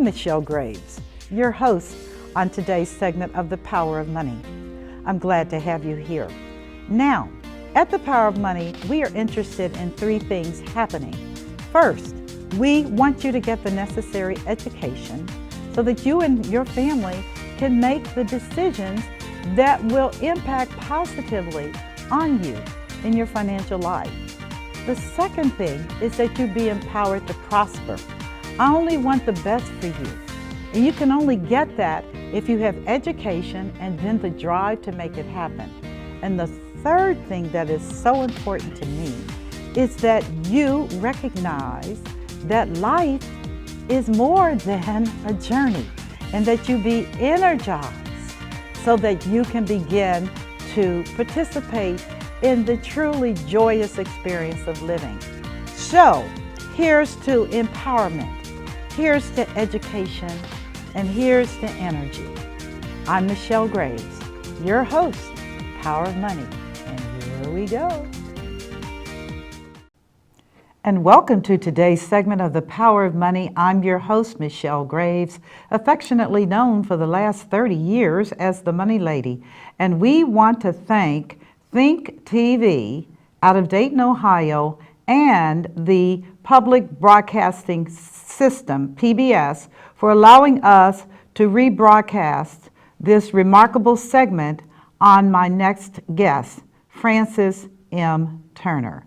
I'm Michelle Graves, your host on today's segment of The Power of Money. I'm glad to have you here. Now, at The Power of Money, we are interested in three things happening. First, we want you to get the necessary education so that you and your family can make the decisions that will impact positively on you in your financial life. The second thing is that you be empowered to prosper. I only want the best for you. And you can only get that if you have education and then the drive to make it happen. And the third thing that is so important to me is that you recognize that life is more than a journey and that you be energized so that you can begin to participate in the truly joyous experience of living. So, here's to empowerment, here's to education, and here's to energy. I'm Michelle Graves, your host, Power of Money, and here we go. And welcome to today's segment of The Power of Money. I'm your host, Michelle Graves, affectionately known for the last 30 years as the Money Lady. And we want to thank Think TV out of Dayton, Ohio, and the Public Broadcasting System, PBS, for allowing us to rebroadcast this remarkable segment on my next guest, Frances M. Turner.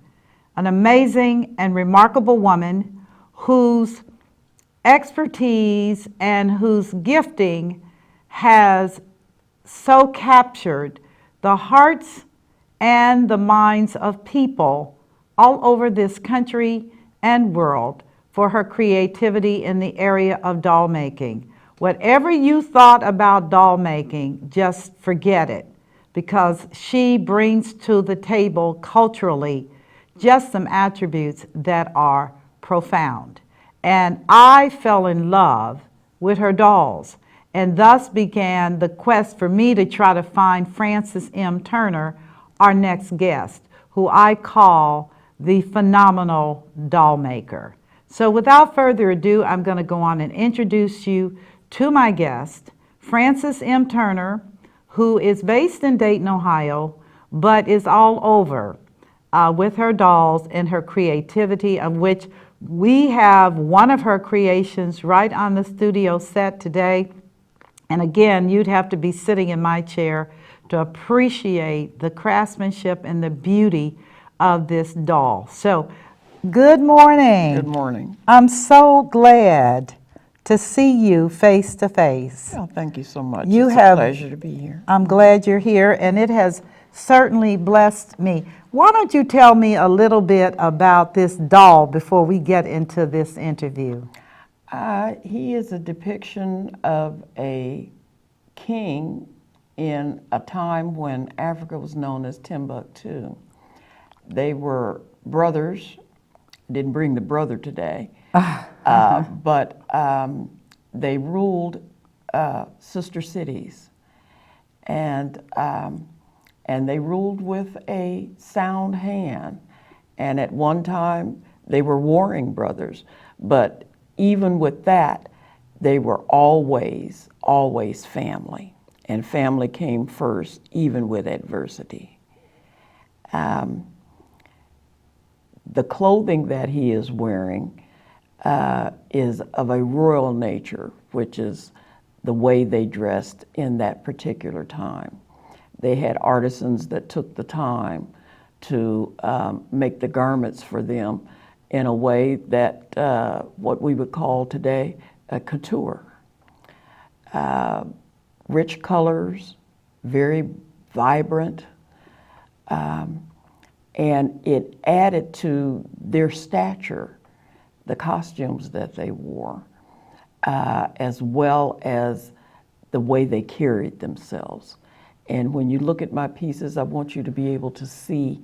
An amazing and remarkable woman whose expertise and whose gifting has so captured the hearts and the minds of people all over this country and world for her creativity in the area of doll making. Whatever you thought about doll making, just forget it, because she brings to the table culturally just some attributes that are profound. And I fell in love with her dolls, and thus began the quest for me to try to find Frances M. Turner, our next guest, who I call the phenomenal doll maker. So without further ado, I'm going to go on and introduce you to my guest, Frances M. Turner, who is based in Dayton, Ohio, but is all over with her dolls and her creativity, of which we have one of her creations right on the studio set today. And again, you'd have to be sitting in my chair to appreciate the craftsmanship and the beauty of this doll. So, good morning. Good morning. I'm so glad to see you face to face. Oh, thank you so much. You It's have, a pleasure to be here. I'm glad you're here, and it has certainly blessed me. Why don't you tell me a little bit about this doll before we get into this interview? He is a depiction of a king in a time when Africa was known as Timbuktu. They were brothers. Didn't bring the brother today, but they ruled sister cities, and they ruled with a sound hand. And at one time, they were warring brothers, but even with that, they were always family. And family came first, even with adversity. The clothing that he is wearing is of a royal nature, which is the way they dressed in that particular time. They had artisans that took the time to make the garments for them in a way that what we would call today a couture. Rich colors, very vibrant, and it added to their stature, the costumes that they wore, as well as the way they carried themselves. And when you look at my pieces, I want you to be able to see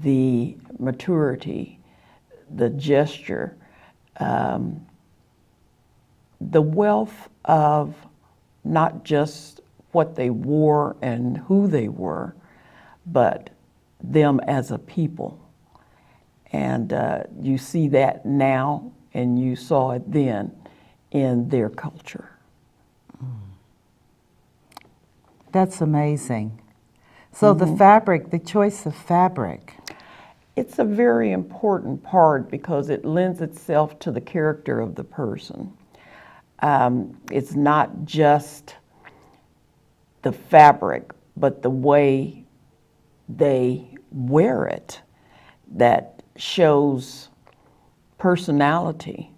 the maturity, the gesture, the wealth of not just what they wore and who they were, but them as a people. And you see that now, and you saw it then in their culture. That's amazing. So the fabric, the choice of fabric. It's a very important part because it lends itself to the character of the person. It's not just the fabric, but the way they wear it that shows personality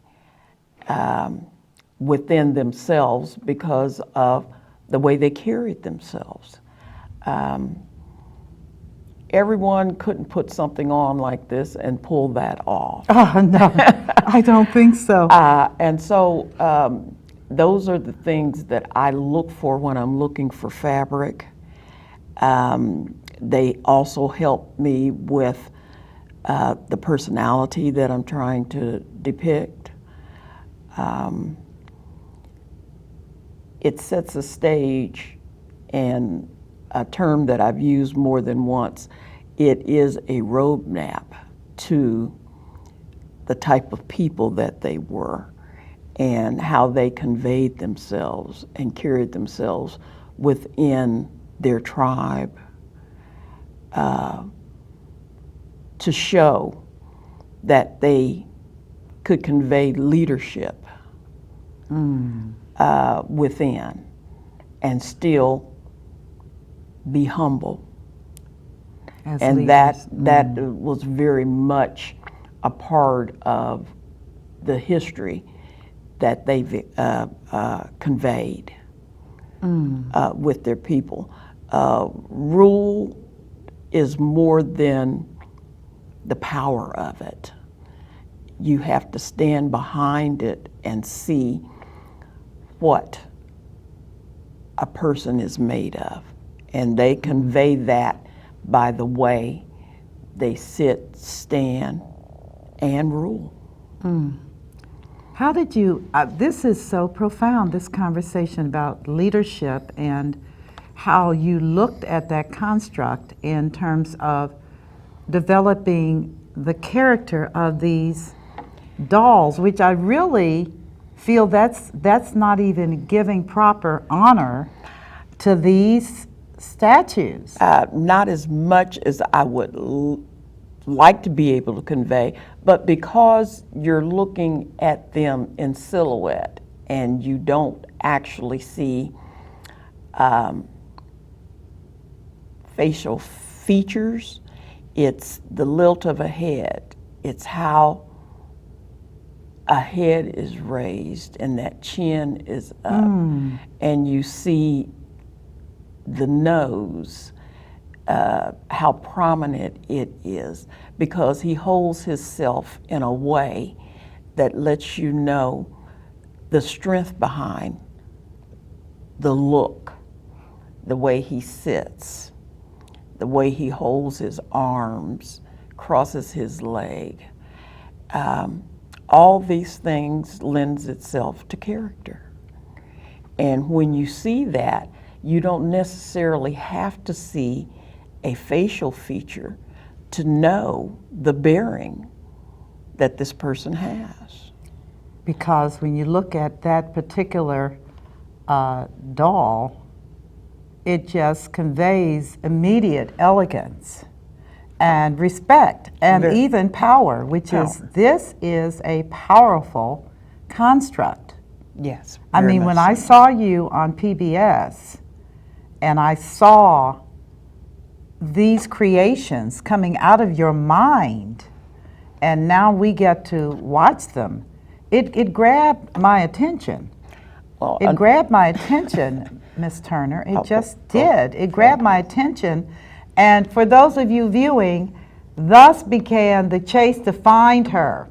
within themselves because of the way they carried themselves. Everyone couldn't put something on like this and pull that off. Oh, no, I don't think so. And so those are the things that I look for when I'm looking for fabric. They also help me with the personality that I'm trying to depict. It sets a stage, and a term that I've used more than once, it is a roadmap to the type of people that they were and how they conveyed themselves and carried themselves within their tribe, to show that they could convey leadership within and still be humble. As And leaders. that was very much a part of the history that they've conveyed with their people. Rule is more than the power of it. You have to stand behind it and see what a person is made of. And they convey that by the way they sit, stand, and rule. How did you, this is so profound, this conversation about leadership and how you looked at that construct in terms of developing the character of these dolls, which I really feel that's not even giving proper honor to these statues. Not as much as I would like to be able to convey, but because you're looking at them in silhouette and you don't actually see facial features, it's the lilt of a head. It's how a head is raised and that chin is up, and you see the nose, how prominent it is, because he holds himself in a way that lets you know the strength behind the look, the way he sits, the way he holds his arms, crosses his leg. All these things lends itself to character. And when you see that, you don't necessarily have to see a facial feature to know the bearing that this person has. Because when you look at that particular doll, it just conveys immediate elegance and respect and even power, which is, this is a powerful construct. Yes. I mean, when I saw you on PBS and I saw these creations coming out of your mind, and now we get to watch them, it grabbed my attention. Well, It grabbed my attention, Ms. Turner. It just did. It grabbed my attention. And for those of you viewing, thus began the chase to find her.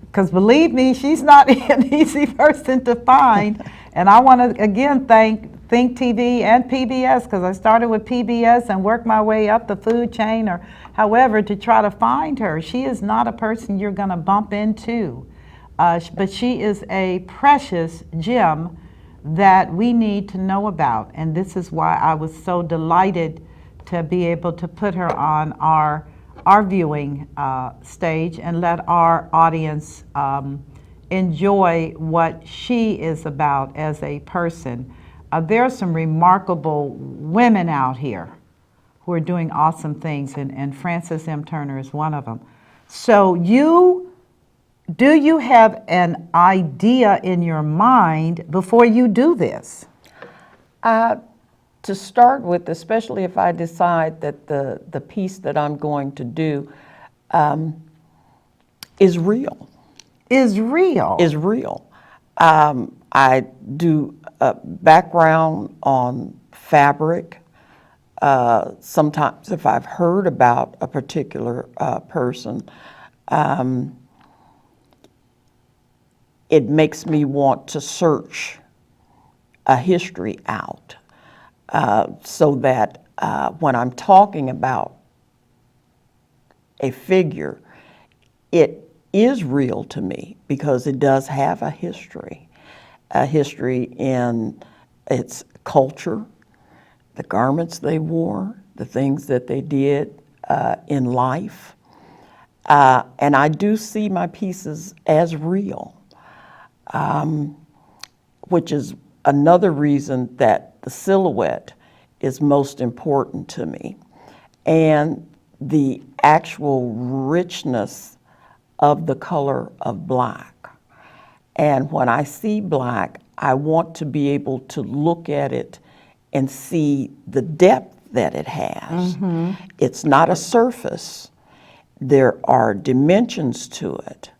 Because believe me, she's not an easy person to find. And I want to again thank Think TV and PBS, because I started with PBS and worked my way up the food chain or however to try to find her. She is not a person you're going to bump into. But she is a precious gem that we need to know about. And this is why I was so delighted to be able to put her on our viewing stage and let our audience enjoy what she is about as a person. There are some remarkable women out here who are doing awesome things, and Frances M. Turner is one of them. So do you have an idea in your mind before you do this? To start with, especially if I decide that the piece that I'm going to do is real. Is real. Is real. I do a background on fabric. Sometimes if I've heard about a particular person, it makes me want to search a history out so that when I'm talking about a figure, it is real to me because it does have a history in its culture, the garments they wore, the things that they did in life. And I do see my pieces as real, which is another reason that the silhouette is most important to me, and the actual richness of the color of black. And when I see black, I want to be able to look at it and see the depth that it has. It's not a surface. There are dimensions to it.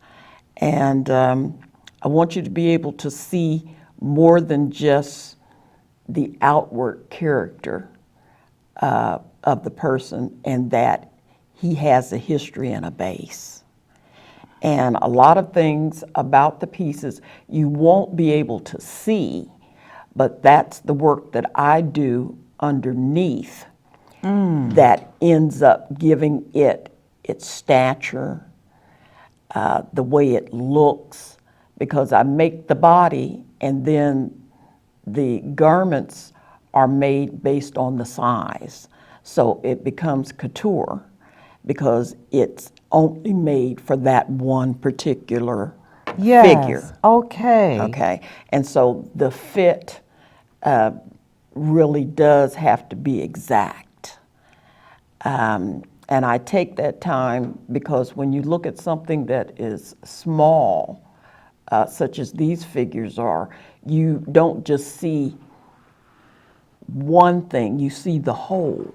And I want you to be able to see more than just the outward character of the person, and that he has a history and a base. And a lot of things about the pieces you won't be able to see, but that's the work that I do underneath that ends up giving it its stature, the way it looks, because I make the body and then the garments are made based on the size. So it becomes couture because it's only made for that one particular figure. Okay. Okay, and so the fit really does have to be exact. And I take that time because when you look at something that is small, such as these figures are, you don't just see one thing, you see the whole.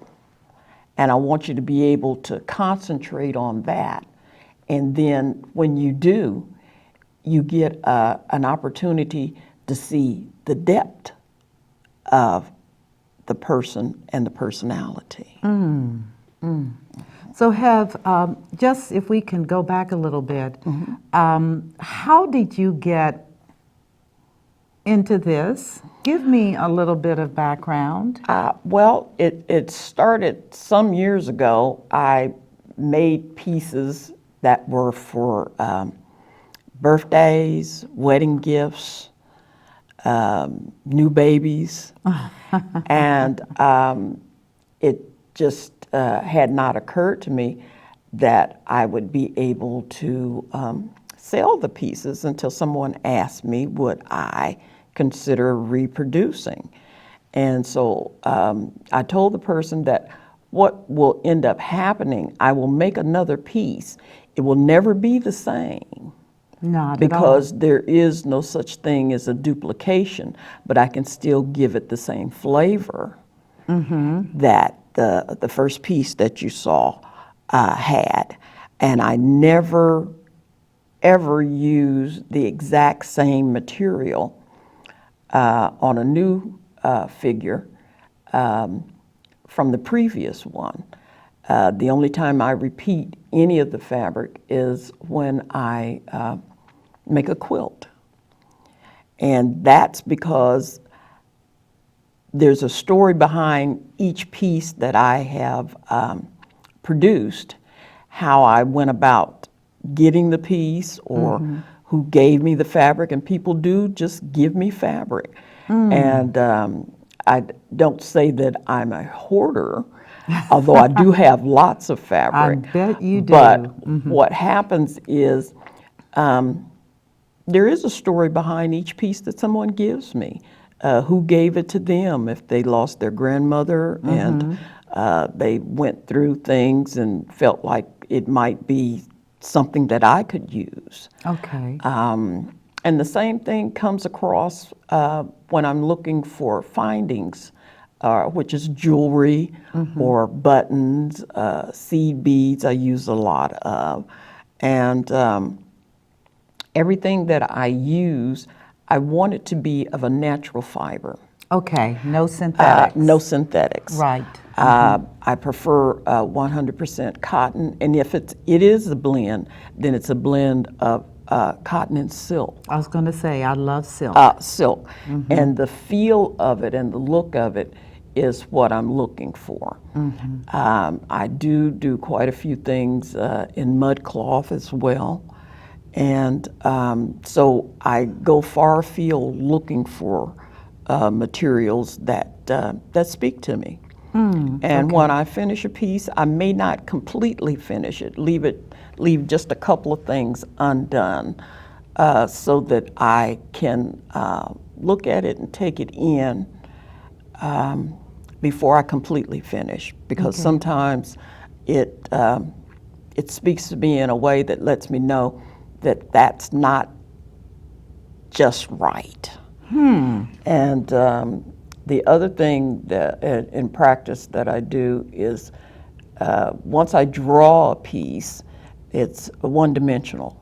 And I want you to be able to concentrate on that. And then when you do, you get an opportunity to see the depth of the person and the personality. So just if we can go back a little bit, how did you get into this? Give me a little bit of background. Well, it started some years ago. I made pieces that were for birthdays, wedding gifts, new babies, and it just had not occurred to me that I would be able to sell the pieces until someone asked me, would I consider reproducing? And so I told the person that what will end up happening, I will make another piece. It will never be the same. Not Because there is no such thing as a duplication, but I can still give it the same flavor that the first piece that you saw had. And I never, ever use the exact same material on a new figure from the previous one. The only time I repeat any of the fabric is when I make a quilt. And that's because there's a story behind each piece that I have produced, how I went about getting the piece or who gave me the fabric, and people do just give me fabric. And I don't say that I'm a hoarder, although I do have lots of fabric. I bet you do. But what happens is there is a story behind each piece that someone gives me. Who gave it to them if they lost their grandmother and they went through things and felt like it might be something that I could use. Okay. And the same thing comes across when I'm looking for findings, which is jewelry or buttons, seed beads I use a lot of. And everything that I use, I want it to be of a natural fiber. Okay, no synthetics. No synthetics. Right. I prefer 100% cotton, and if it is a blend, then it's a blend of cotton and silk. I was going to say, I love silk. Silk. And the feel of it and the look of it is what I'm looking for. I do quite a few things in mud cloth as well. And so I go far afield looking for materials that speak to me. And when I finish a piece, I may not completely finish it, leave just a couple of things undone so that I can look at it and take it in before I completely finish. Because sometimes it speaks to me in a way that lets me know that that's not just right. And the other thing that in practice that I do is once I draw a piece, it's one-dimensional,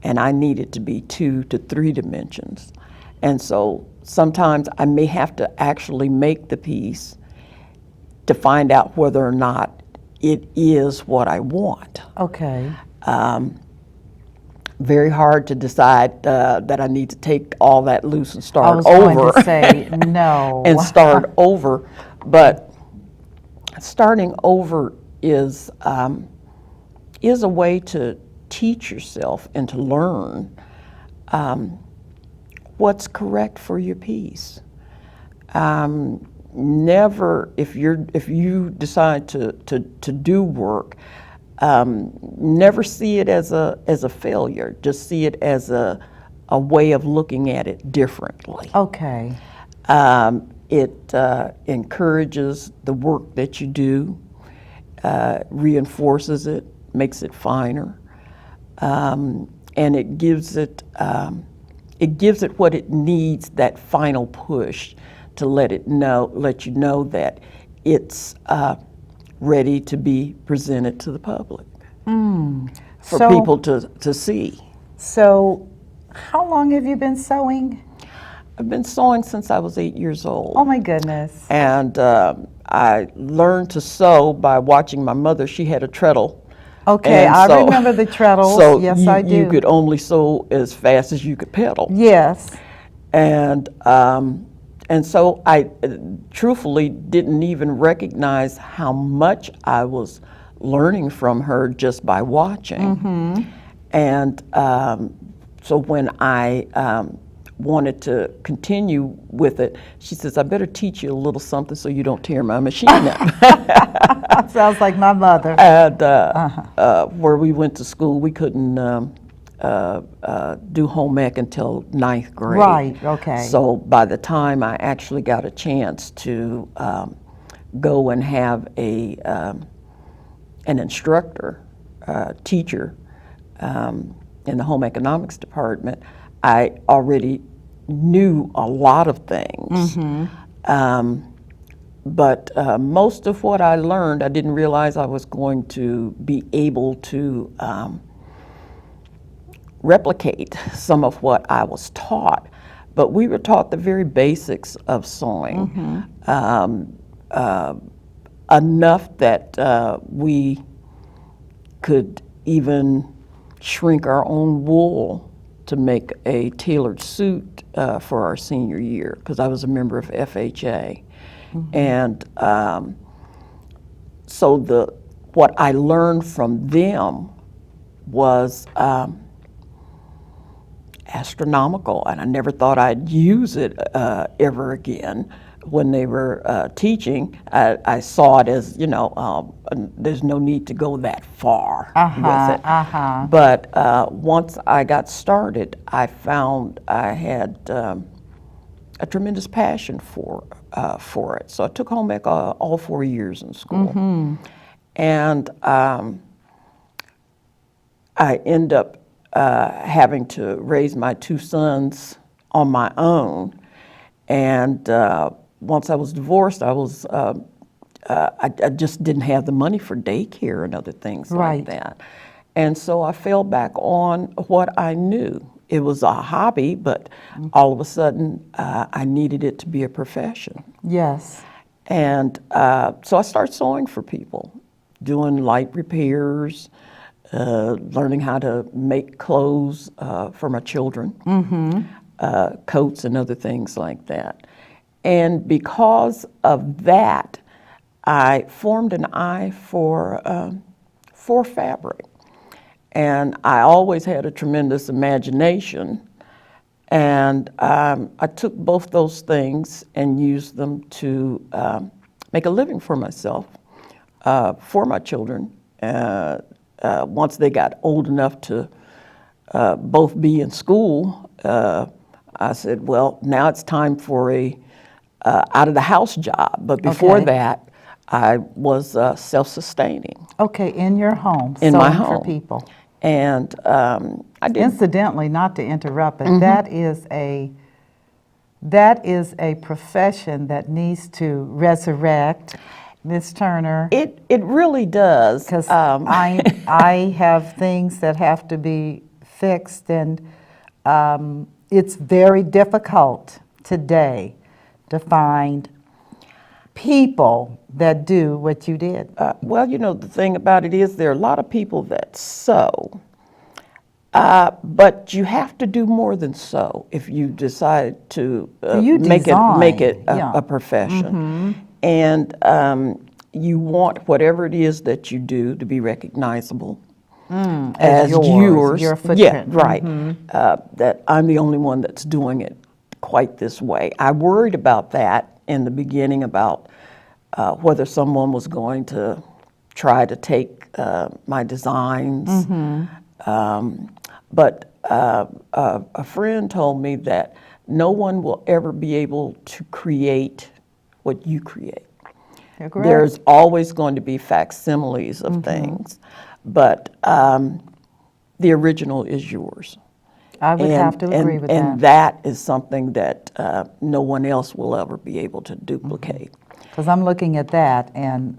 and I need it to be 2 to 3 dimensions. And so sometimes I may have to actually make the piece to find out whether or not it is what I want. Okay. Very hard to decide that I need to take all that loose and I start was over. going to say, no. And start over. But starting over is a way to teach yourself and to learn what's correct for your piece. Never, if you decide to do work, never see it as a failure. Just see it as a way of looking at it differently. Okay. It encourages the work that you do, reinforces it, makes it finer, and it gives it what it needs, that final push to let you know that it's ready to be presented to the public for So- people to see. So, how long have you been sewing? I've been sewing since I was 8 years old. Oh my goodness. And I learned to sew by watching my mother. She had a treadle. Okay, And I so- remember the treadles. So Yes, I do. you could only sew as fast as you could pedal. Yes. And so I truthfully didn't even recognize how much I was learning from her just by watching. And so when I wanted to continue with it, she says, I better teach you a little something so you don't tear my machine up. Sounds like my mother. And where we went to school, we couldn't do home ec until 9th grade. Right, okay. So by the time I actually got a chance to go and have an instructor, teacher in the home economics department, I already knew a lot of things. But most of what I learned, I didn't realize I was going to be able to replicate some of what I was taught. But we were taught the very basics of sewing, enough that we could even shrink our own wool to make a tailored suit for our senior year, because I was a member of FHA. And so what I learned from them was astronomical, and I never thought I'd use it ever again. when they were teaching, I saw it as, there's no need to go that far with it. But once I got started, I found I had a tremendous passion for it. So I took home ec all 4 years in school. And I end up having to raise my 2 sons on my own. And once I was divorced, I just didn't have the money for daycare and other things like that. And so I fell back on what I knew. It was a hobby, but all of a sudden I needed it to be a profession. Yes. And so I started sewing for people, doing light repairs, learning how to make clothes for my children, coats and other things like that. And because of that, I formed an eye for fabric. And I always had a tremendous imagination. And I took both those things and used them to make a living for myself, for my children. Once they got old enough to both be in school, I said, well, now it's time for a out-of-the-house job. But before that, I was self-sustaining. Okay, in your home, in my sewing home. for people. And I did. Incidentally, not to interrupt, but that is a profession that needs to resurrect, Ms. Turner. It really does. Because I have things that have to be fixed, and it's very difficult today to find people that do what you did. Well, the thing about it is there are a lot of people that sew, but you have to do more than sew if you decide to make it a profession. And you want whatever it is that you do to be recognizable as yours. Your footprint. Yeah, right. That I'm the only one that's doing it quite this way. I worried about that in the beginning, about whether someone was going to try to take my designs. But a friend told me that no one will ever be able to create what you create. There's always going to be facsimiles of things, but the original is yours. I would have to agree with that. And that is something that no one else will ever be able to duplicate. Because I'm looking at that, and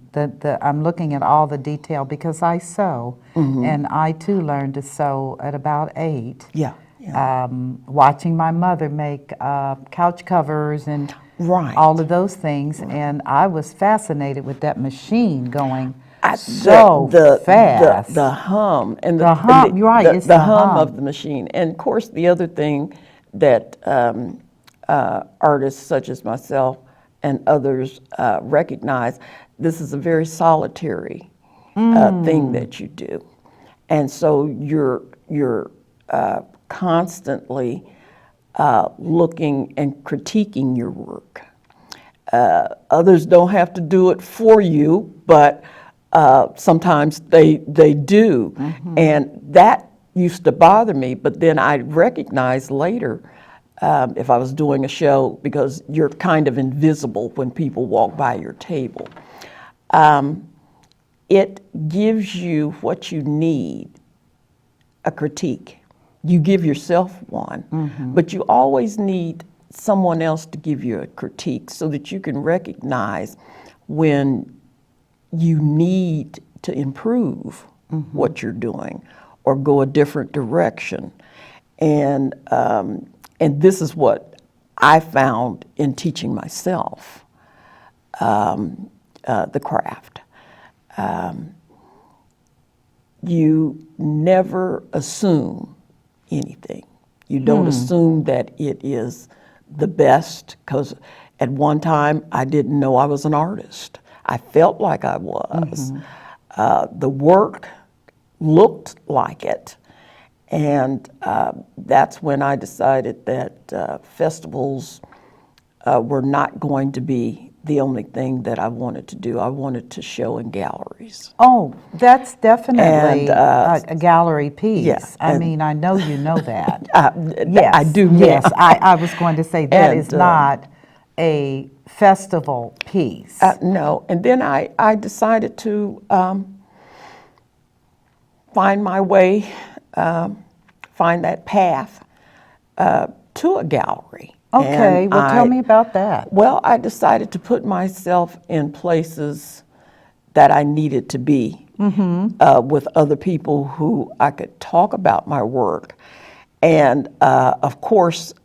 I'm looking at all the detail, because I sew, and I too learned to sew at about 8. Yeah. Watching my mother make couch covers and all of those things, and I was fascinated with that machine going so fast. The hum and the hum. You're right. It's the hum of the machine. And of course, the other thing that artists such as myself and others recognize, this is a very solitary thing that you do, and so you're constantly looking and critiquing your work. Others don't have to do it for you, but sometimes they do. And that used to bother me, but then I recognized later, if I was doing a show, because you're kind of invisible when people walk by your table, it gives you what you need, a critique. You give yourself one, but you always need someone else to give you a critique so that you can recognize when you need to improve what you're doing or go a different direction. And this is what I found in teaching myself the craft. You never assume anything. You don't assume that it is the best, because at one time I didn't know I was an artist. I felt like I was. The work looked like it. And that's when I decided that festivals were not going to be the only thing that I wanted to do. I wanted to show in galleries. Oh, that's definitely And, a gallery piece. yeah, I mean, I know you know that. Yes, I do now. Yes, I was going to say that is And, not a festival piece. No, and then I decided to find my way, find that path to a gallery. Okay, And well, tell me about that. Well, I decided to put myself in places that I needed to be with other people who I could talk about my work. And of course,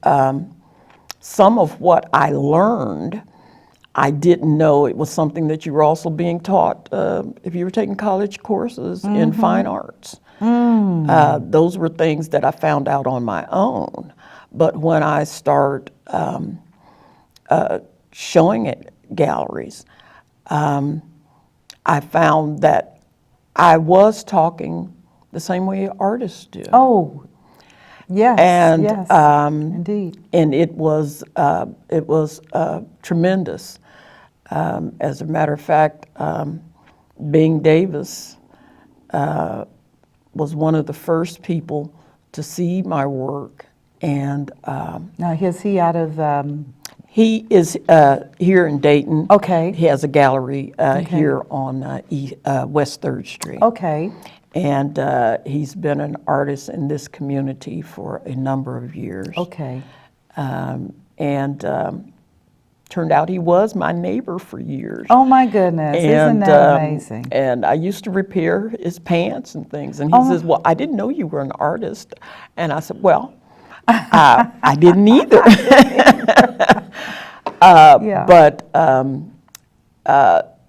some of what I learned, I didn't know it was something that you were also being taught if you were taking college courses in fine arts. Those were things that I found out on my own. But when I start showing at galleries, I found that I was talking the same way artists do. Oh, yes, And, yes, indeed. And it was tremendous. As a matter of fact, Bing Davis was one of the first people to see my work, and Now, is he out of, he is here in Dayton. Okay. He has a gallery here on West 3rd Street. okay, And he's been an artist in this community for a number of years. okay. And turned out he was my neighbor for years. Oh, my goodness, isn't that amazing? And I used to repair his pants and things. And he says, well, I didn't know you were an artist. And I said, well, I didn't either. Yeah. But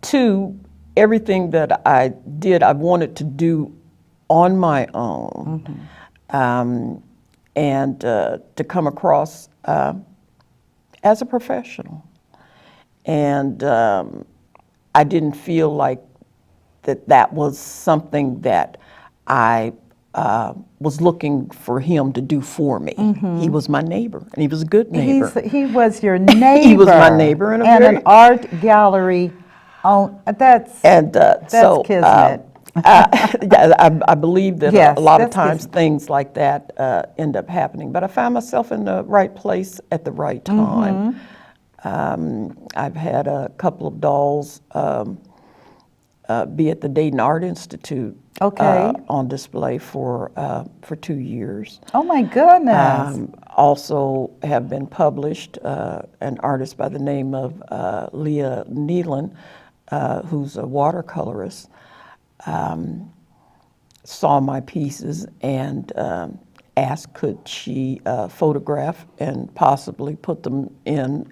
two, everything that I did, I wanted to do on my own. And to come across as a professional. And I didn't feel like that was something that I was looking for him to do for me. He was my neighbor, and he was a good neighbor. He was your neighbor. He was my neighbor, and an art gallery. Oh, that's So kismet. yeah, I believe that Yes, a lot of that's times things like that end up happening. But I found myself in the right place at the right time. I've had a couple of dolls be at the Dayton Art Institute Okay. on display for 2 years. Oh my goodness. Also have been published, an artist by the name of Leah Nealon, who's a watercolorist, saw my pieces and asked could she photograph and possibly put them in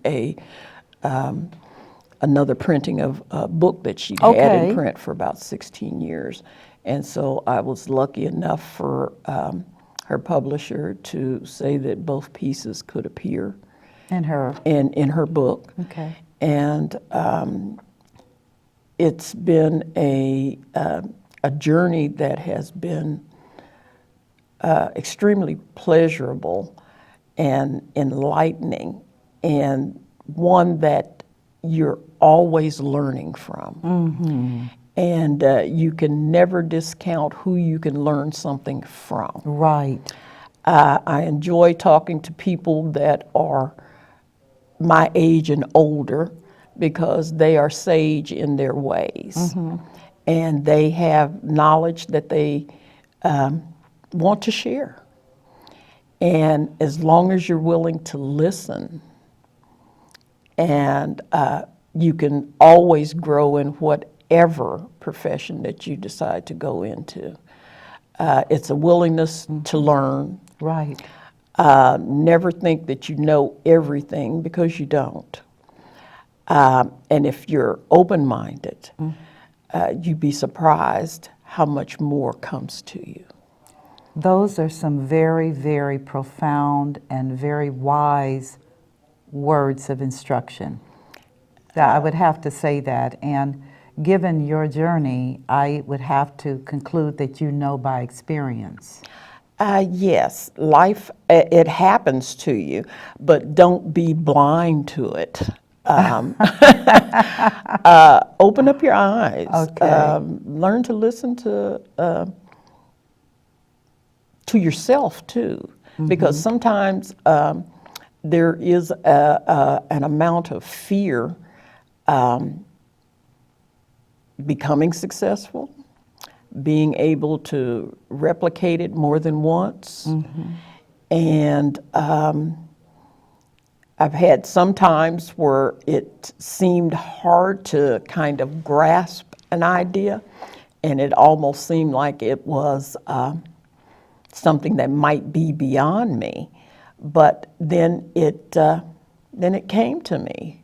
another printing of a book that she'd had Okay. in print for about 16 years. And so I was lucky enough for her publisher to say that both pieces could appear And her. in her book. Okay. And it's been a journey that has been extremely pleasurable and enlightening, and one that you're always learning from. And you can never discount who you can learn something from. Right. I enjoy talking to people that are my age and older because they are sage in their ways. And they have knowledge that they want to share. And as long as you're willing to listen, and you can always grow in whatever profession that you decide to go into. It's a willingness to learn. Right. Never think that you know everything, because you don't. And if you're open-minded, you'd be surprised how much more comes to you. Those are some very, very profound and very wise words of instruction. I would have to say that. And given your journey, I would have to conclude that you know by experience. Yes, life, it happens to you, but don't be blind to it. Open up your eyes. Okay. Learn to listen to yourself too, because sometimes there is an amount of fear becoming successful, being able to replicate it more than once. And I've had some times where it seemed hard to kind of grasp an idea, and it almost seemed like it was something that might be beyond me. But then it came to me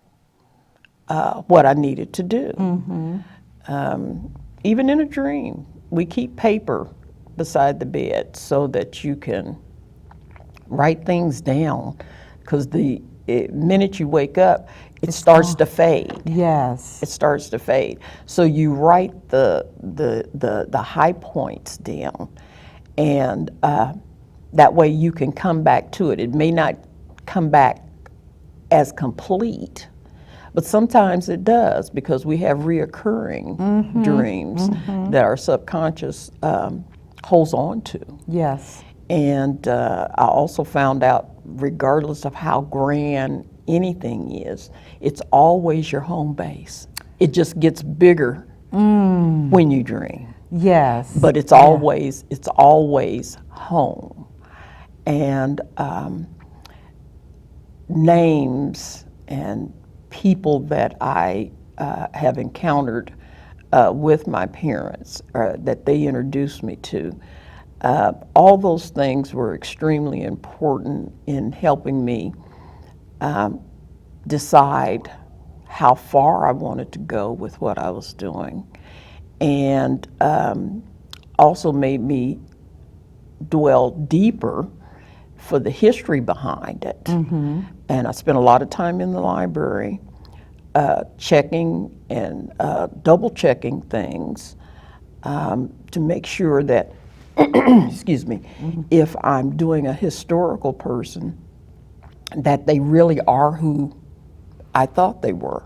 what I needed to do. Even in a dream, we keep paper beside the bed so that you can write things down, because the minute you wake up, it starts to fade. Yes. It starts to fade. So you write the high points down, and that way you can come back to it. It may not come back as complete, but sometimes it does, because we have reoccurring dreams that our subconscious holds on to. Yes. And I also found out, regardless of how grand anything is, it's always your home base. It just gets bigger when you dream, Yes. but it's always home. And names and people that I have encountered with my parents, that they introduced me to, all those things were extremely important in helping me decide how far I wanted to go with what I was doing, and also made me dwell deeper for the history behind it. And I spent a lot of time in the library checking and double checking things to make sure that excuse me, if I'm doing a historical person, that they really are who I thought they were.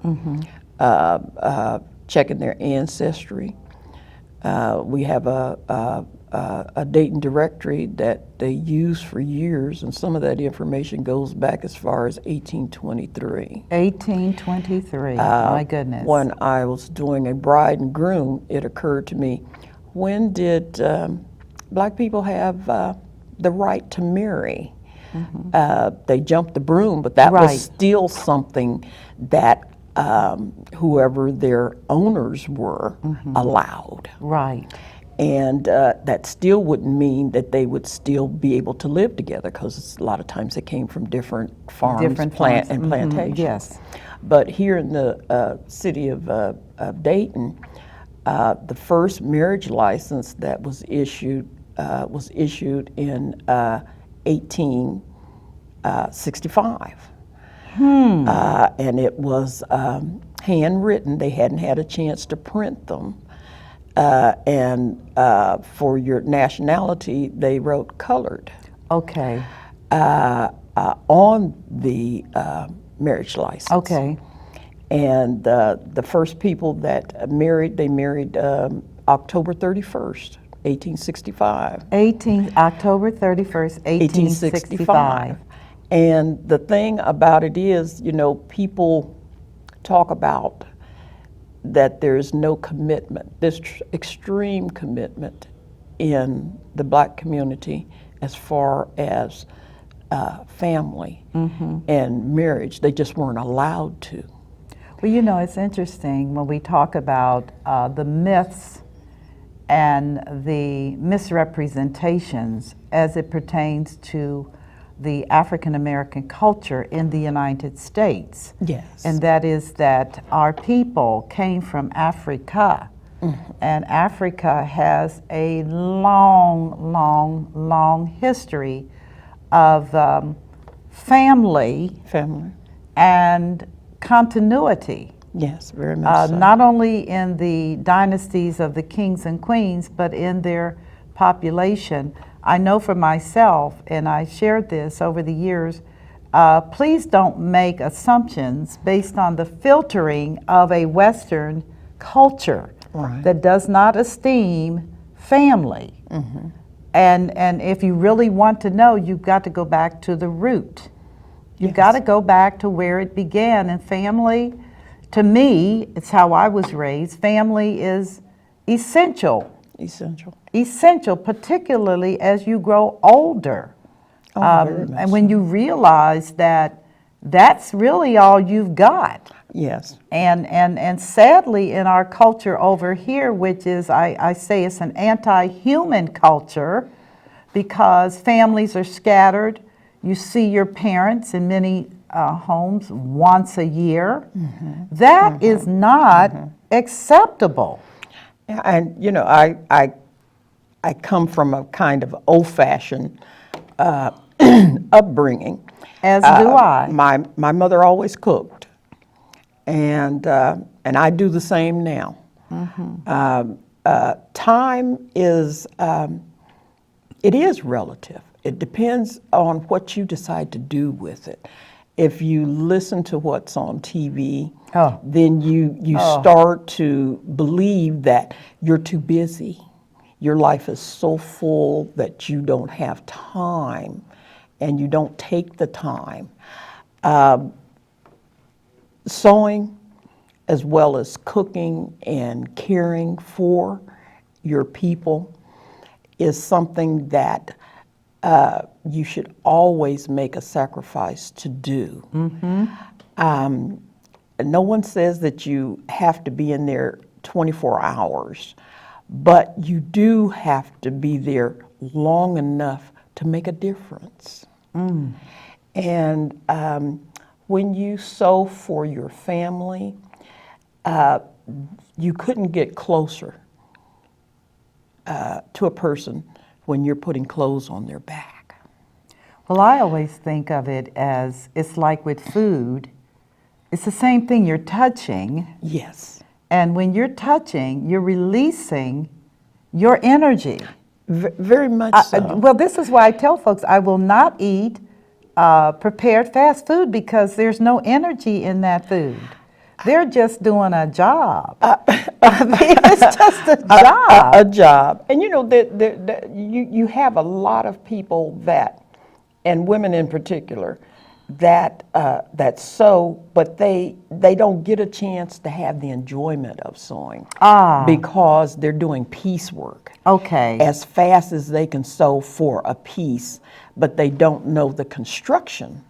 Checking their ancestry. We have a Dayton directory that they use for years, and some of that information goes back as far as 1823. 1823. My goodness. When I was doing a bride and groom, it occurred to me, when did Black people have the right to marry? They jumped the broom, but that Right. was still something that whoever their owners were allowed. Right. And that still wouldn't mean that they would still be able to live together, because a lot of times they came from different farms, Different farms. and plantations. Yes. But here in the city of Dayton, the first marriage license that was issued in 1865. And it was handwritten. They hadn't had a chance to print them. And for your nationality, they wrote colored Okay. on the marriage license. Okay. And the first people that married, they married October 31st, 1865. October 31st, 1865. And the thing about it is, you know, people talk about that there's no commitment, this extreme commitment in the Black community as far as family and marriage. They just weren't allowed to. Well, you know, it's interesting when we talk about the myths and the misrepresentations as it pertains to the African American culture in the United States. Yes. And that is that our people came from Africa. And Africa has a long, long, long history of family Family. and continuity. Yes, very much so. Not only in the dynasties of the kings and queens, but in their population I know for myself, and I shared this over the years, please don't make assumptions based on the filtering of a Western culture Right. that does not esteem family. And if you really want to know, you've got to go back to the root. You've got to go back to where it began. And family, to me, it's how I was raised. Family is essential. Essential, particularly as you grow older. Very much And when you realize that that's really all you've got. Yes. And sadly, in our culture over here, which is, I say it's an anti-human culture, because families are scattered. You see your parents in many homes once a year. That is not acceptable. Yeah, and you know, I come from a kind of old-fashioned upbringing. As do I. My mother always cooked, and I do the same now. Time is it is relative. It depends on what you decide to do with it. If you listen to what's on TV, then you start to believe that you're too busy. Your life is so full that you don't have time, and you don't take the time. Sewing, as well as cooking and caring for your people, is something that you should always make a sacrifice to do. No one says that you have to be in there 24 hours, but you do have to be there long enough to make a difference. And when you sew for your family, you couldn't get closer to a person when you're putting clothes on their back. Well, I always think of it as, it's like with food, it's the same thing, you're touching. Yes. And when you're touching, you're releasing your energy. Very much so. Well, this is why I tell folks I will not eat prepared fast food, because there's no energy in that food. They're just doing a job. I mean, it's just a job. A job. And you know, you have a lot of people that, and women in particular, that sew, but they don't get a chance to have the enjoyment of sewing because they're doing piecework. Okay. As fast as they can sew for a piece, but they don't know the construction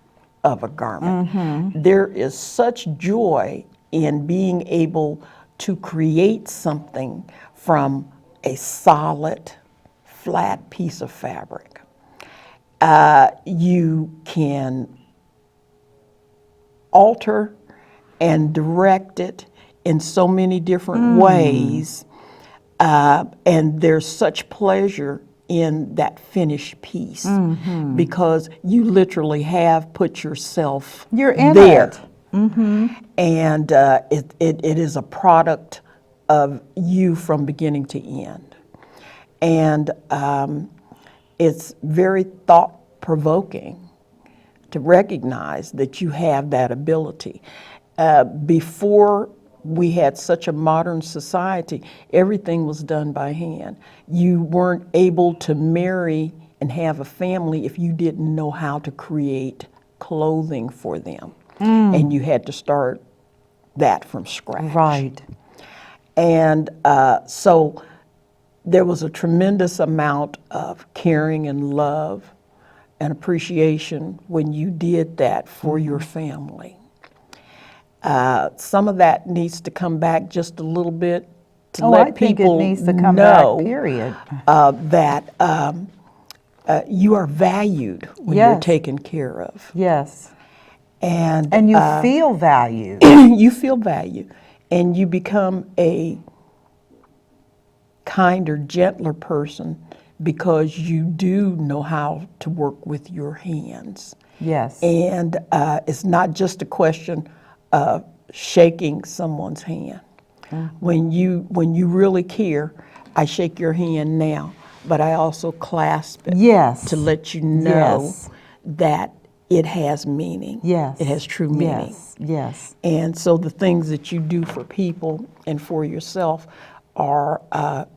of a garment. There is such joy in being able to create something from a solid, flat piece of fabric. You can alter and direct it in so many different ways, and there's such pleasure in that finished piece because you literally have put yourself You're in there. it. And it is a product of you from beginning to end. And it's very thought-provoking to recognize that you have that ability. Before we had such a modern society, everything was done by hand. You weren't able to marry and have a family if you didn't know how to create clothing for them. And you had to start that from scratch. Right. And so there was a tremendous amount of caring and love and appreciation when you did that for your family. Some of that needs to come back just a little bit to let I think people it needs to come know back, period. that you are valued when you're Yes. taken care of. Yes. And you feel valued. you feel valued, and you become a kinder, gentler person because you do know how to work with your hands. Yes. And it's not just a question of shaking someone's hand. When you really care, I shake your hand now. but I also clasp it Yes. to let you know Yes. that it has meaning. Yes. It has true meaning. Yes. Yes. And so the things that you do for people and for yourself are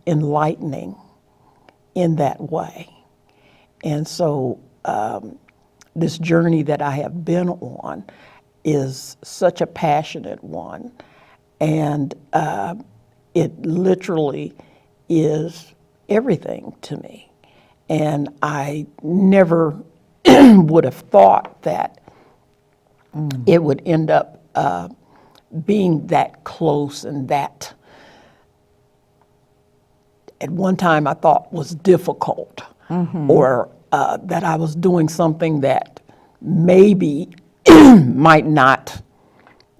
enlightening in that way. And so this journey that I have been on is such a passionate one. And it literally is everything to me. And I never would have thought that it would end up being that close and that at one time I thought was difficult, or that I was doing something that maybe might not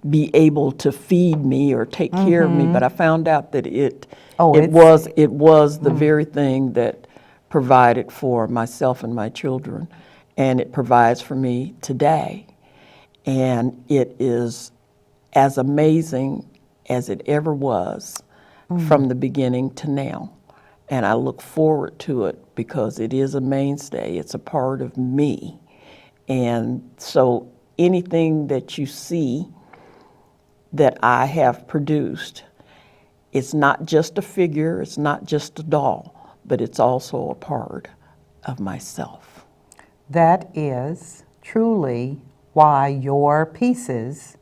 be able to feed me or take care of me, but I found out that it was the very thing that provided for myself and my children, and it provides for me today. And it is as amazing as it ever was from the beginning to now. And I look forward to it because it is a mainstay. It's a part of me. And so anything that you see that I have produced, it's not just a figure, it's not just a doll, but it's also a part of myself. That is truly why your pieces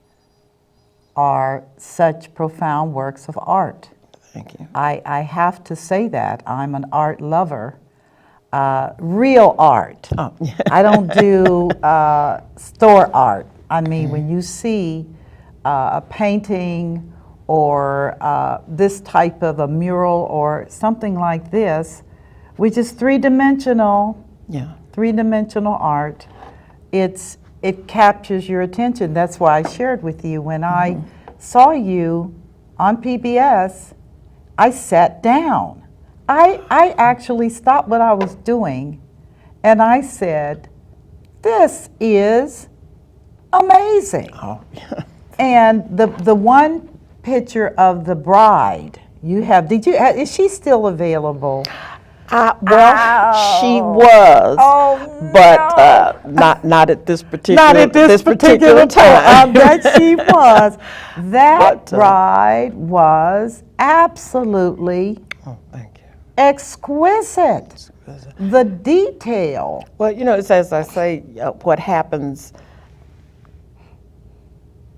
are such profound works of art. Thank you. I have to say that. I'm an art lover. Real art. Oh. I don't do store art. I mean, when you see a painting or this type of a mural or something like this, which is three-dimensional, Yeah. three-dimensional art, it captures your attention. That's why I shared with you when I saw you on PBS, I sat down. I actually stopped what I was doing and I said, this is amazing. Oh, yeah. And the one picture of the bride you have, is she still available? Well, she was, Oh, but no. not at this particular Not at this particular time. time. That she was. That But, bride was absolutely Oh, thank you. exquisite. The detail. Well, you know, it's as I say, what happens,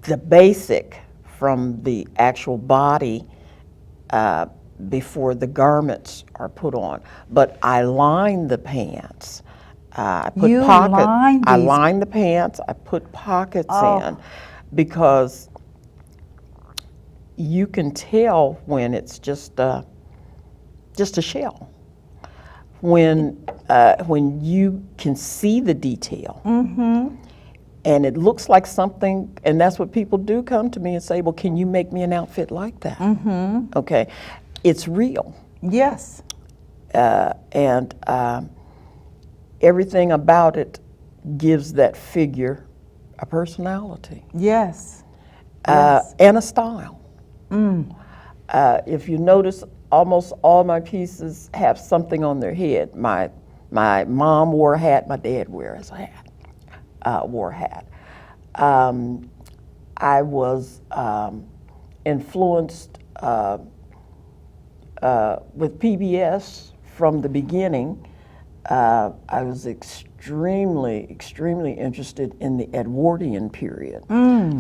the basic from the actual body before the garments are put on. But I line the pants. I put You pockets. line I these- line the pants. I put pockets Oh. in because you can tell when it's just a shell. When you can see the detail, and it looks like something, and that's what people do come to me and say, well, can you make me an outfit like that? Okay, it's real, Yes. and everything about it gives that figure a personality Yes. Yes. and a style. If you notice, almost all my pieces have something on their head. My mom wore a hat. My dad wears a hat. Wore a hat. I was influenced with PBS from the beginning. I was extremely interested in the Edwardian period.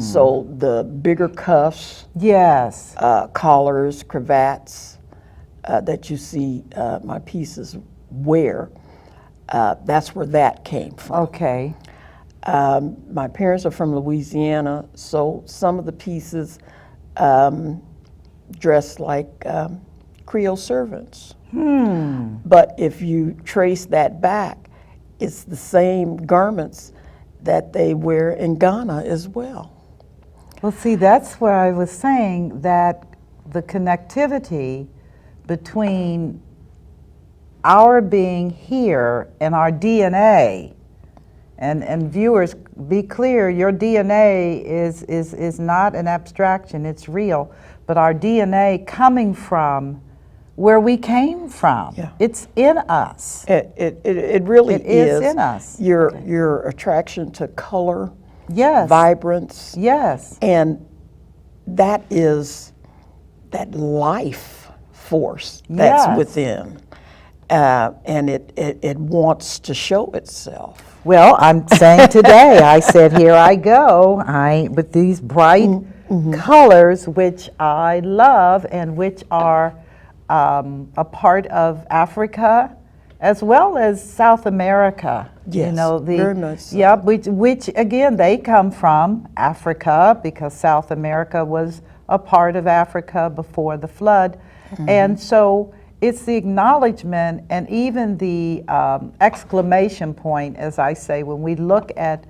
So the bigger cuffs, Yes. collars, cravats that you see my pieces wear, that's where that came from. Okay. My parents are from Louisiana, so some of the pieces dress like Creole servants. But if you trace that back, it's the same garments that they wear in Ghana as well. Well, see, that's where I was saying that the connectivity between our being here and our DNA, and viewers, be clear, your DNA is not an abstraction, it's real, but our DNA coming from where we came from. Yeah. It's in us. It really It is in us. Your attraction to color, Yes. vibrance, Yes. and that is that life force that's Yes. within, and it wants to show itself. Well, I'm saying today, I said, here I go, with these bright colors, which I love and which are a part of Africa as well as South America. Yes, very much so. Yeah, which again, they come from Africa because South America was a part of Africa before the flood. And so it's the acknowledgement and even the exclamation point, as I say, when we look at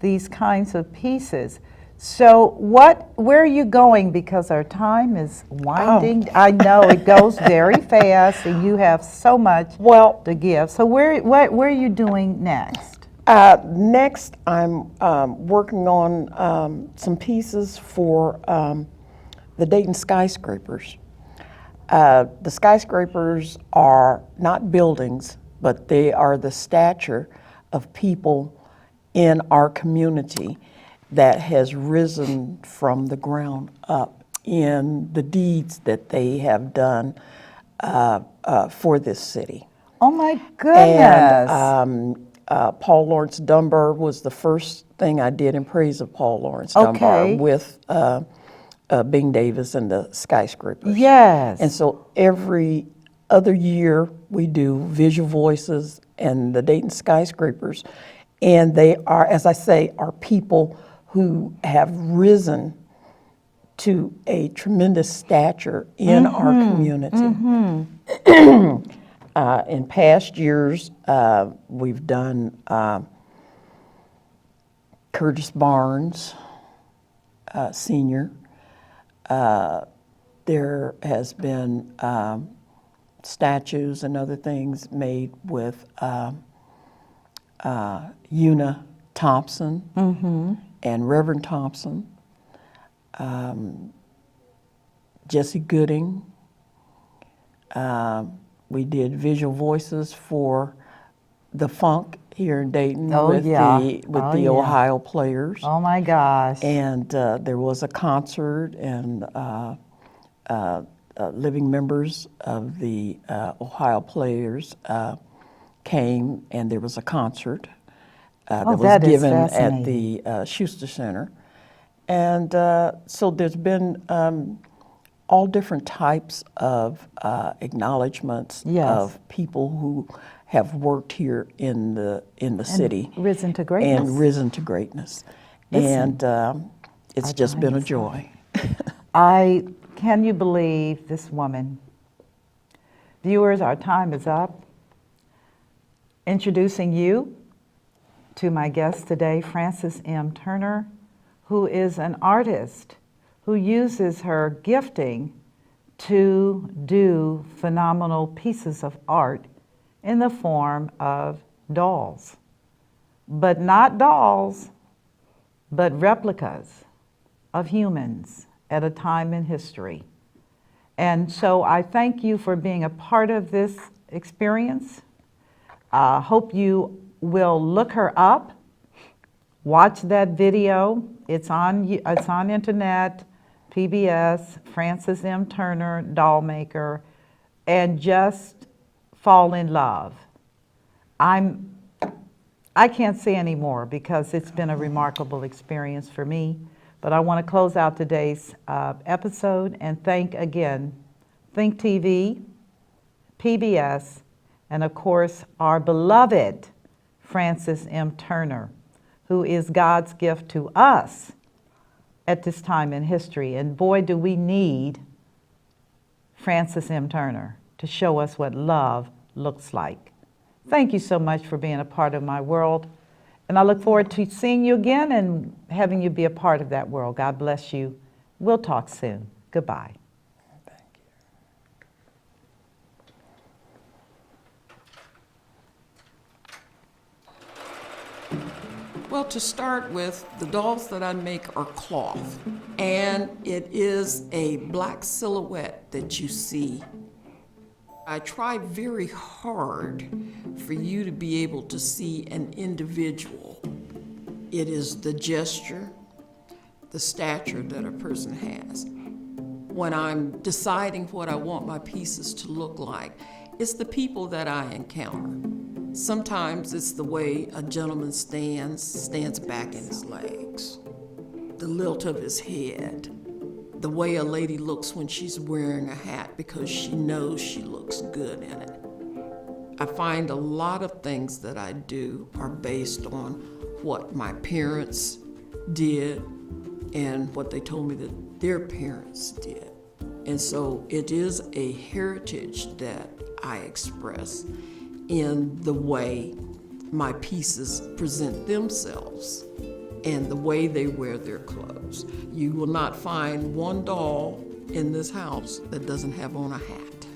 these kinds of pieces. So where are you going? Because our time is winding. I know it goes very fast and you have so much to give. So where are you doing next? Next, I'm working on some pieces for the Dayton skyscrapers. The skyscrapers are not buildings, but they are the stature of people in our community that has risen from the ground up in the deeds that they have done for this city. Oh my goodness. And Paul Laurence Dunbar was the first thing I did in praise of Paul Laurence Dunbar with Bing Davis and the skyscrapers. Yes. And so every other year we do Visual Voices and the Dayton skyscrapers. And they are, as I say, are people who have risen to a tremendous stature in our community. In past years, we've done Curtis Barnes, Senior. There has been statues and other things made with Una Thompson and Reverend Thompson, Jesse Gooding. We did Visual Voices for the Funk here in Dayton with the Ohio Players. Oh my gosh. And there was a concert, and living members of the Ohio Players came, and there was a concert that was given at the Schuster Center. And so there's been all different types of acknowledgments of people who have worked here in the city. Risen to greatness. And risen to greatness. Listen, and it's just been a joy. Can you believe this woman? Viewers, our time is up. Introducing you to my guest today, Frances M. Turner, who is an artist who uses her gifting to do phenomenal pieces of art in the form of dolls. But not dolls, but replicas of humans at a time in history. And so I thank you for being a part of this experience. Hope you will look her up, watch that video. It's on internet, PBS, Frances M. Turner, doll maker, and just fall in love. I can't say any more because it's been a remarkable experience for me. But I want to close out today's episode and thank again Think TV, PBS, and of course our beloved Frances M. Turner, who is God's gift to us at this time in history. And boy, do we need Frances M. Turner to show us what love looks like. Thank you so much for being a part of my world. And I look forward to seeing you again and having you be a part of that world. God bless you. We'll talk soon. Goodbye. Thank you. Well, to start with, the dolls that I make are cloth. And it is a black silhouette that you see I try very hard for you to be able to see an individual. It is the gesture, the stature that a person has. When I'm deciding what I want my pieces to look like, it's the people that I encounter. Sometimes it's the way a gentleman stands back in his legs, the lilt of his head, the way a lady looks when she's wearing a hat because she knows she looks good in it. I find a lot of things that I do are based on what my parents did and what they told me that their parents did. And so it is a heritage that I express in the way my pieces present themselves and the way they wear their clothes. You will not find one doll in this house that doesn't have on a hat.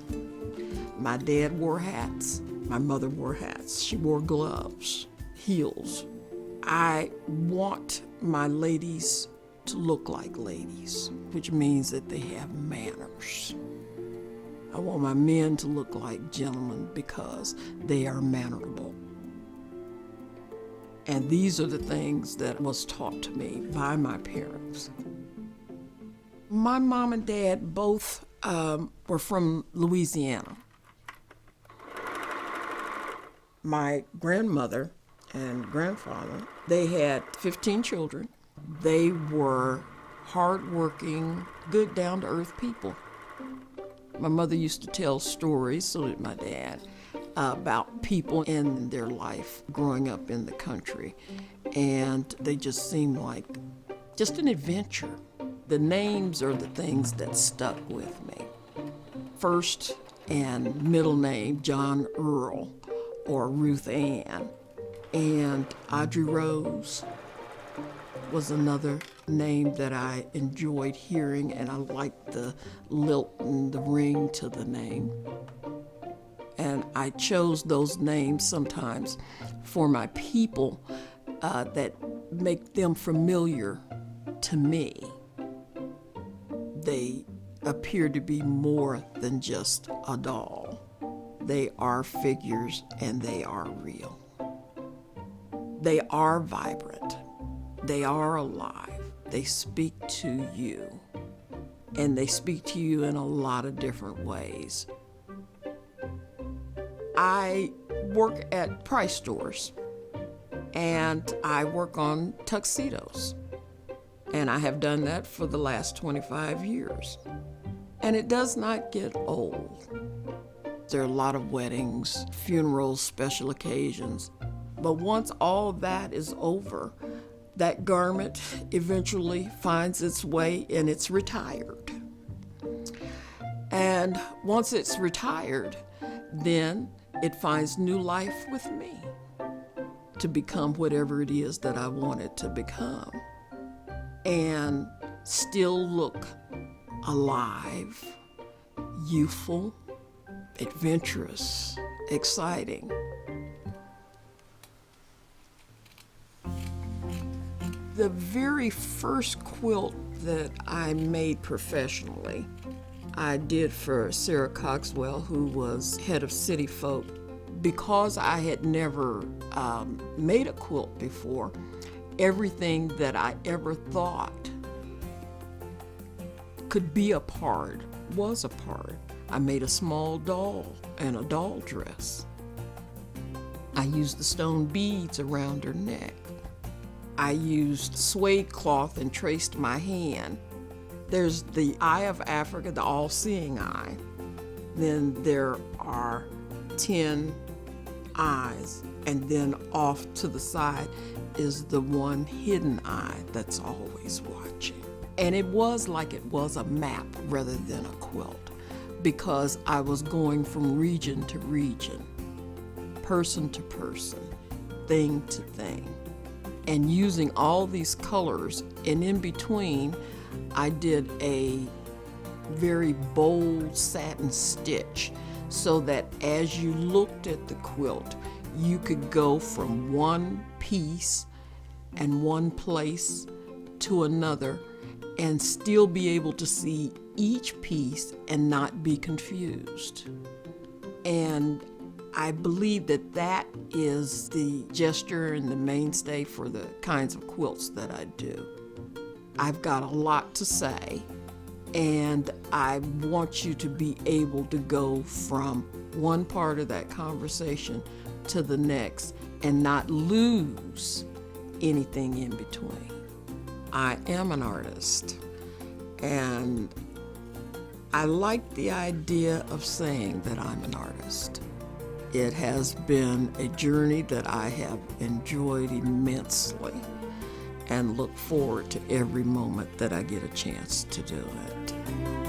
My dad wore hats. My mother wore hats. She wore gloves, heels. I want my ladies to look like ladies, which means that they have manners. I want my men to look like gentlemen because they are mannerable. And these are the things that was taught to me by my parents. My mom and dad both were from Louisiana. My grandmother and grandfather, they had 15 children. They were hardworking, good, down-to-earth people. My mother used to tell stories, so did my dad, about people in their life growing up in the country. And they just seemed like just an adventure. The names are the things that stuck with me. First and middle name, John Earl or Ruth Ann. And Audrey Rose was another name that I enjoyed hearing, and I liked the lilt and the ring to the name. And I chose those names sometimes for my people that make them familiar to me. They appear to be more than just a doll. They are figures and they are real. They are vibrant. They are alive. They speak to you. And they speak to you in a lot of different ways. I work at price stores and I work on tuxedos. And I have done that for the last 25 years. And it does not get old. There are a lot of weddings, funerals, special occasions. But once all that is over, that garment eventually finds its way and it's retired. And once it's retired, then it finds new life with me to become whatever it is that I want it to become and still look alive, youthful, adventurous, exciting. The very first quilt that I made professionally, I did for Sarah Coxwell, who was head of City Folk. Because I had never made a quilt before, everything that I ever thought could be a part was a part. I made a small doll and a doll dress. I used the stone beads around her neck. I used suede cloth and traced my hand. There's the Eye of Africa, the all-seeing eye. Then there are 10 eyes, and then off to the side is the one hidden eye that's always watching. And it was like it was a map rather than a quilt, because I was going from region to region, person to person, thing to thing, and using all these colors. And in between, I did a very bold satin stitch so that as you looked at the quilt, you could go from one piece and one place to another and still be able to see each piece and not be confused. And I believe that that is the gesture and the mainstay for the kinds of quilts that I do. I've got a lot to say, and I want you to be able to go from one part of that conversation to the next and not lose anything in between. I am an artist, and I like the idea of saying that I'm an artist. It has been a journey that I have enjoyed immensely and look forward to every moment that I get a chance to do it.